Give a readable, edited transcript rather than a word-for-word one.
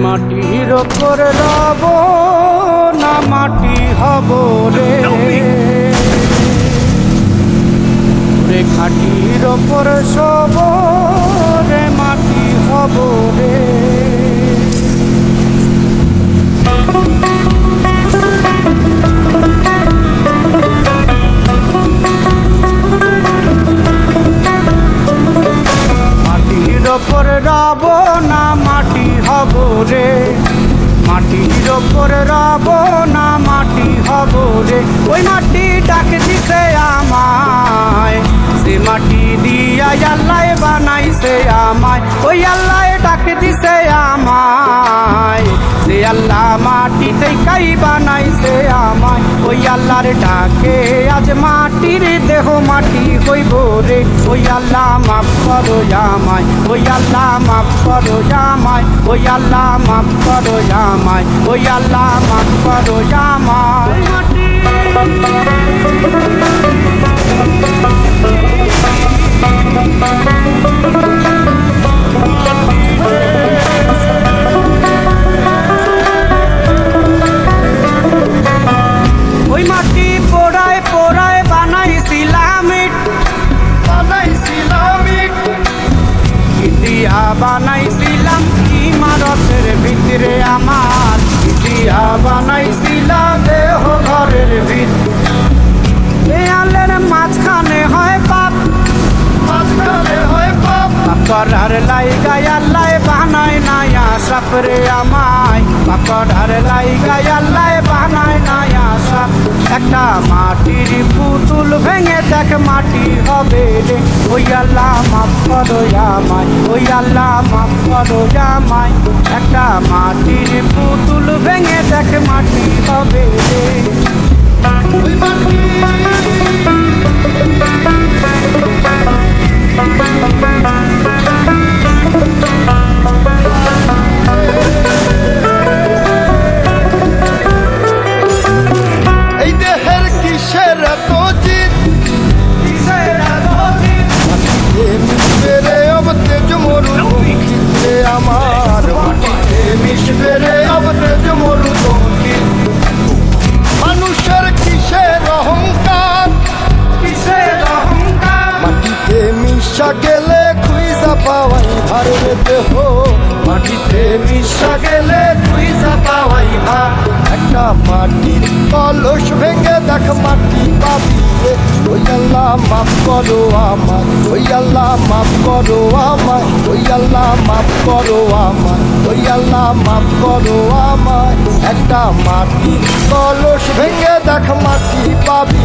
মাটির ওপর রব না মাটি হব রে, রে খাটির ওপর সব রে মাটি হব রে। মাটির ওপর রব না মাটি হব রে, মাটির ওপর রব না মাটি হব রে। ওই মাটি ডাক দিছে আমায়, সে মাটি দিয়া আল্লাহ বানাইছে আমায়। ওই আল্লাহ ডাক দিছে আমায়, সে আল্লাহ মাটি থেকেই বানাইছে আমায়। ওই আল্লাহর ডাকে আজ মাটির দেহ মাটি হইব রে। ওই আল্লাহ মাফ করো আমায়, ওই আল্লাহ মাফ করো আমায়, ওই আল্লাহ মাফ করো আমায়, ওই আল্লাহ মাফ করো আমায়। ওই মাটি পোড়ায় পোড়ায় বানাইছিলাম ইট, বানাইছিলাম ইট দিয়া বানাইছিলাম ইমারতের ভিতরে আমার, দিয়া বানাইছিলাম দেহ ঘরের ভিতরে। দেয়ালের মাঝখানে হয় পাপ, মাঝখানে হয় পাপ, পাপড়ার লাইগায় আল্লাহ বানায় নাই আশাপ রে আমায়। পাপড়ার লাইগায় আল্লাহ বানায় নাই আশাপ। একটা মাটির পুতুল ভেঙে দেখ মাটি হবে রে। ওই আল্লাহ মাফ করো আমায়, ওই আল্লাহ মাফ করো আমায়। একটা মাটির পুতুল ভেঙে দেখ মাটি হবে রে। ওই মাটি মানুষের কিসের অহংকার, কিসের অহংকার, মাটিতে মিশা গেলে খুঁজা পাওয়াই ভারের দেহ, মাটিতে মিশা গেলে খুঁজা পাওয়াই ভার। একটা মাটির কলস ভেঙে দেখ মাটি পাবি রে। ওই আল্লাহ মাফ করো আমায়, ওই আল্লাহ মাফ করো আমায়, ওই আল্লাহ মাফ করো আমায়, ওই আল্লাহ মাফ করো আমায়। একটা মাটির কলস ভেঙে দেখ মাটি পাবি